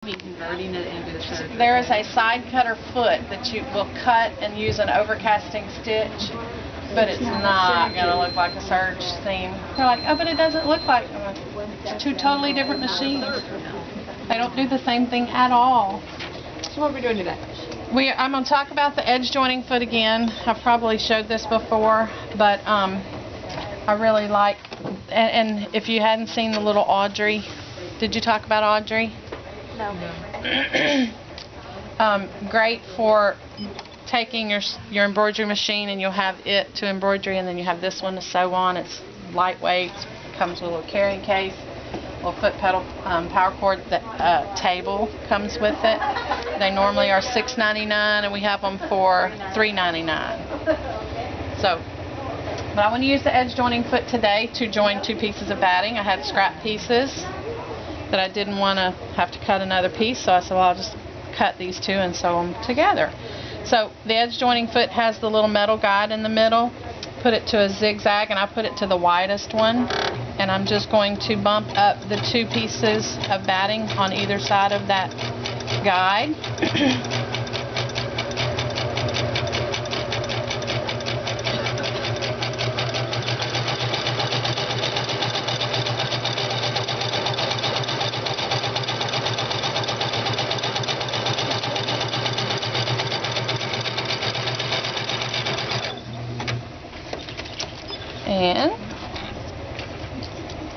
Be converting it into the surgery. There is a side cutter foot that you will cut and use an overcasting stitch, but it's not going to look like a serge seam. They're like, oh, but it doesn't look like them. It's two totally different machines. They don't do the same thing at all. So what are we doing today? I'm going to talk about the edge joining foot again. I've probably showed this before, but I really like, and if you hadn't seen the little Audrey, did you talk about Audrey? No. Great for taking your embroidery machine, and you'll have it to embroidery, and then you have this one to sew on. It's lightweight, comes with a little carrying case, little foot pedal power cord. That table comes with it. They normally are $6.99, and we have them for $3.99. So, but I want to use the edge joining foot today to join two pieces of batting. I had scrap pieces that I didn't want to have to cut another piece, so I said, well, I'll just cut these two and sew them together. So the edge joining foot has the little metal guide in the middle. Put it to a zigzag, and I put it to the widest one, and I'm just going to bump up the two pieces of batting on either side of that guide. And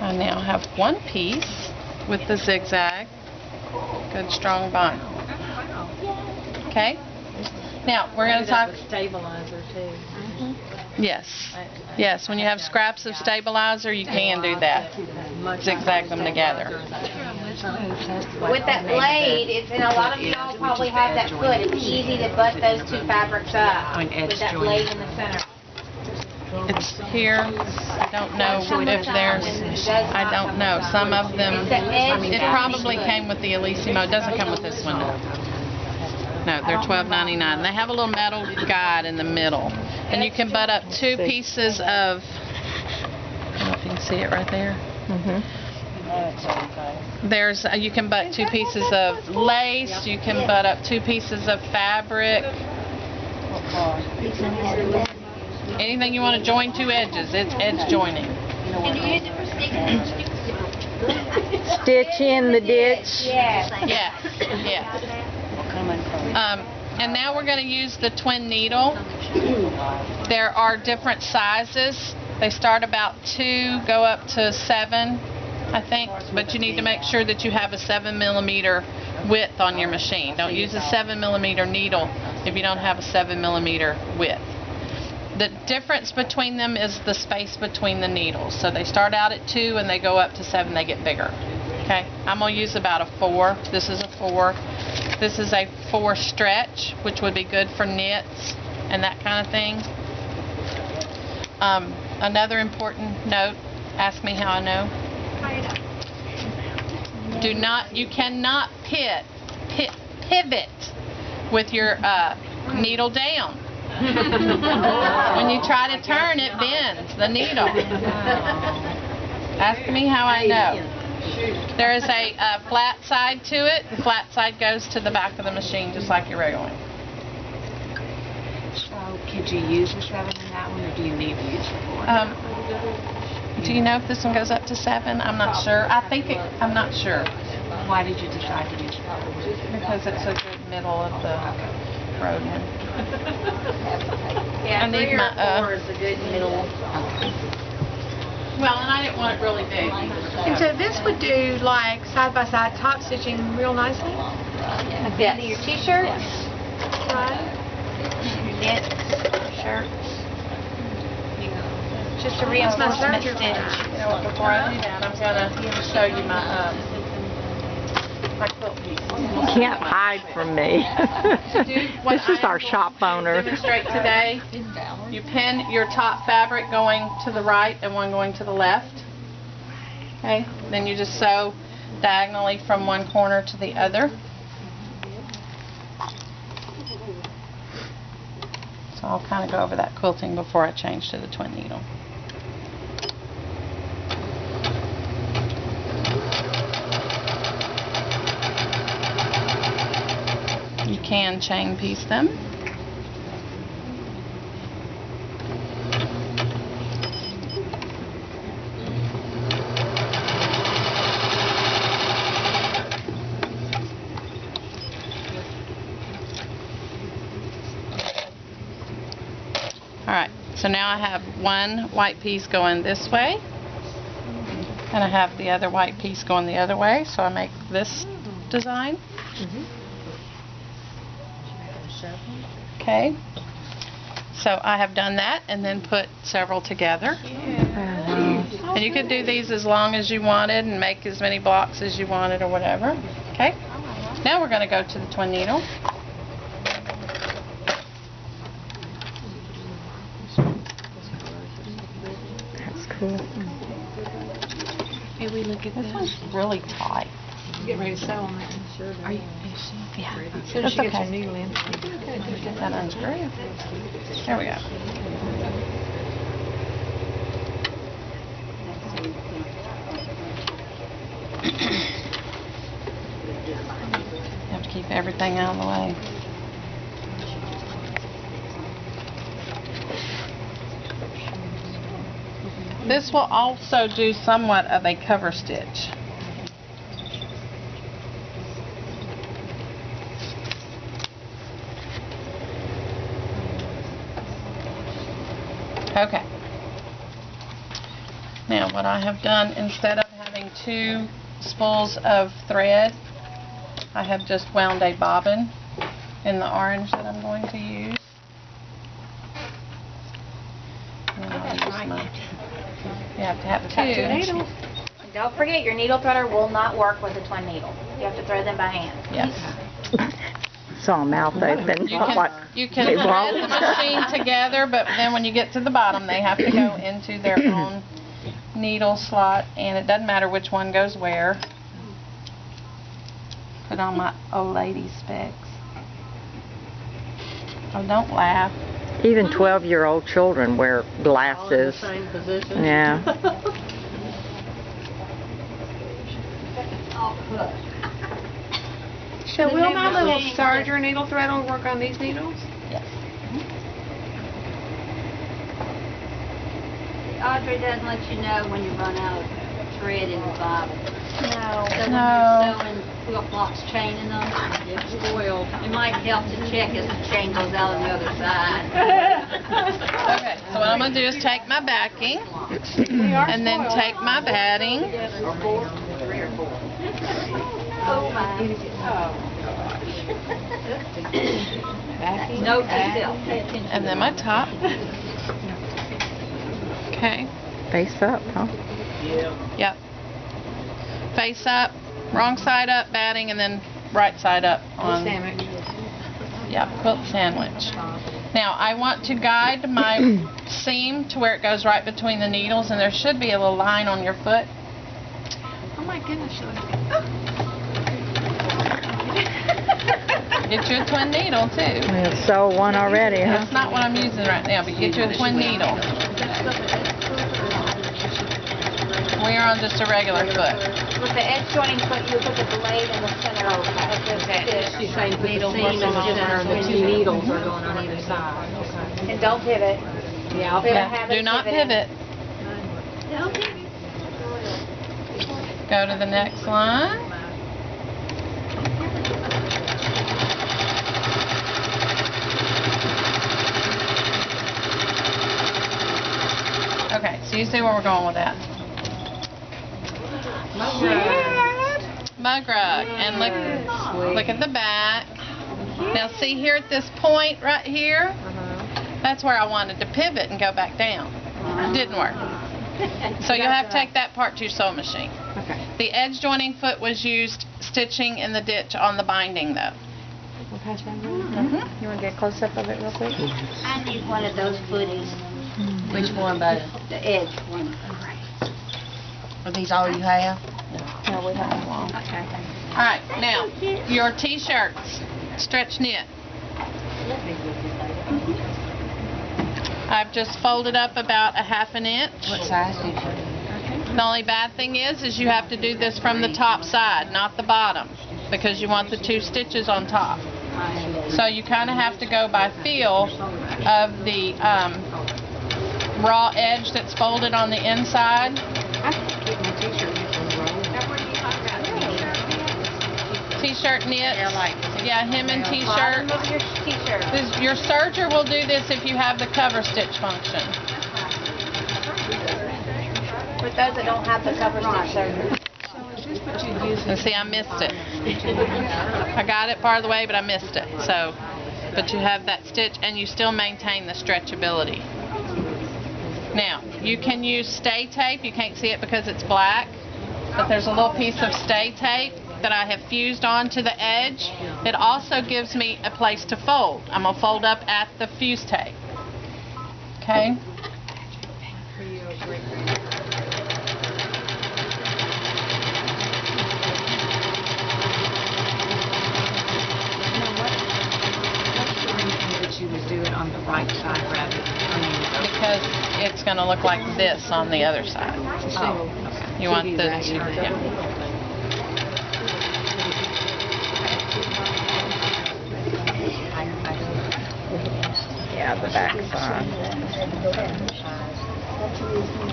I now have one piece with the zigzag. Good strong bind. Okay. Now we're going to talk Stabilizer too. Yes. Yes, when you have scraps of stabilizer, you can do that. Zigzag them together. With that blade, and a lot of y'all probably have that foot, it's easy to butt those two fabrics up with that blade in the center. It's here. I don't know if there's, I don't know. Some of them, it probably came with the Elissimo. It doesn't come with this one. No, they're $12.99. They have a little metal guide in the middle. And you can butt up two pieces of, I don't know if you can see it right there. There's, you can butt two pieces of lace. You can butt up two pieces of fabric. Anything you want to join two edges, it's edge joining. Can you use it for sticking? Stitch in the ditch. Yes. Yes, yes. And now we're going to use the twin needle. There are different sizes. They start about 2, go up to 7, I think. But you need to make sure that you have a 7mm width on your machine. Don't use a 7mm needle if you don't have a 7mm width. The difference between them is the space between the needles. So they start out at 2 and they go up to 7, they get bigger. Okay, I'm going to use about a 4. This is a 4. This is a 4 stretch, which would be good for knits and that kind of thing. Another important note, ask me how I know. Do not, you cannot pivot with your needle down. When you try to turn, it bends the needle. Ask me how I know. There is a flat side to it. The flat side goes to the back of the machine just like your regular one. So could you use the 7 in that one, or do you need to use the 4? Do you know if this one goes up to 7? I'm not sure. I think it, I'm not sure. Why did you decide to use 4? Because it's a good middle of the road one. Yeah, I need 3 or my, 4 is a good middle. Well, and I didn't want it really big. And so this would do like side-by-side top stitching real nicely, At the end of your t-shirts, right? your knits, shirts. Just a That's my reinforcement serger stitch. You know what, before I do that, I'm going to show you my quilt piece. You can't hide from me. This is our shop owner. Demonstrate today. You pin your top fabric going to the right and one going to the left. Okay. Then you just sew diagonally from one corner to the other. So I'll kind of go over that quilting before I change to the twin needle. can chain piece them. Alright, so now I have one white piece going this way, and I have the other white piece going the other way, so I make this design. Okay, so I have done that and then put several together. And you could do these as long as you wanted and make as many blocks as you wanted or whatever. Okay, now we're going to go to the twin needle. That's cool. Hey, we look at This one's really tight. Get ready to sew on that. Are you? Yeah, As soon as that's she gets her okay. needle in. Get that unscrewed. There we go. You have to keep everything out of the way. This will also do somewhat of a cover stitch. Okay. Now what I have done, instead of having 2 spools of thread, I have just wound a bobbin in the orange that I'm going to use. And I'll use my, you have to have 2 needles. Don't forget, your needle threader will not work with a twin needle. You have to thread them by hand. Yes. Saw a mouth open. You can They thread won't. the machine together, but then when you get to the bottom, they have to go into their own needle slot, and it doesn't matter which one goes where. Put on my old lady specs. Oh, don't laugh. Even 12-year-old children wear glasses. Same position. Yeah. So will my little serger needle threader work on these needles? Yes. Audrey doesn't let you know when you run out of thread in the Bible. No. So when No. you're sewing quilt blocks, chaining them, it's spoiled. It might help to check as the chain goes out on the other side. Okay, so what I'm going to do is take my backing, and then take my batting, Or 4, 3 or 4. Oh my. Note to self, pay attention. and then my top. Okay. Face up, huh? Yep. Face up, wrong side up, batting, and then right side up on. Yep, quilt sandwich. Now I want to guide my seam to where it goes right between the needles, and there should be a little line on your foot. Oh my goodness, Get you a twin needle too. We'll sew one already, huh? That's not what I'm using right now, but get you a twin needle. We are on just a regular foot. With the edge joining foot, you put the blade in the center of the stitch. She's saying put the seam in the center, the 2 needles are going on either side. And don't pivot. Yeah, We have a Yeah, habit do not pivoting. pivot. Go to the next line. Okay, so you see where we're going with that. Mug rug. And look at the back. Now see here at this point right here, that's where I wanted to pivot and go back down. It didn't work. So you'll have to take that part to your sewing machine. Okay. The edge joining foot was used stitching in the ditch on the binding though. We'll pass that around. You want to get a close up of it real quick? I need one of those footies. Which one, buddy? The edge one. Are these all you have? No, we have one. Okay. Alright, now, your t-shirts, stretch knit. I've just folded up about a ½ inch. What size did you? The only bad thing is you have to do this from the top side, not the bottom, because you want the 2 stitches on top. So you kind of have to go by feel of the raw edge that's folded on the inside. T-shirt knit. Yeah, hem and t-shirt. Your serger will do this if you have the cover stitch function. With those that don't have the cover stitch serger. And see, I missed it. I got it part of the way, but I missed it. So, but you have that stitch, and you still maintain the stretchability. Now, you can use stay tape. You can't see it because it's black, but there's a little piece of stay tape that I have fused onto the edge. It also gives me a place to fold. I'm going to fold up at the fuse tape. Okay? You would do it on the right side rather than Because it's going to look like this on the other side. Oh, okay. You want the... Yeah, the back side.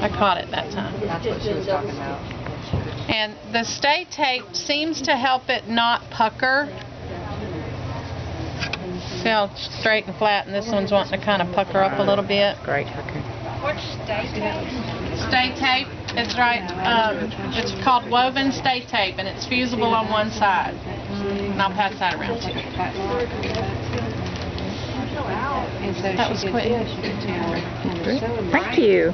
I caught it that time. That's what she was talking about. And the stay tape seems to help it not pucker. See how straight and flat, and this one's wanting to kind of pucker up a little bit. Great hooker. What's stay tape? Stay tape, it's right, it's called woven stay tape, and it's fusible on one side. And I'll pass that around too. That was quick. Thank you.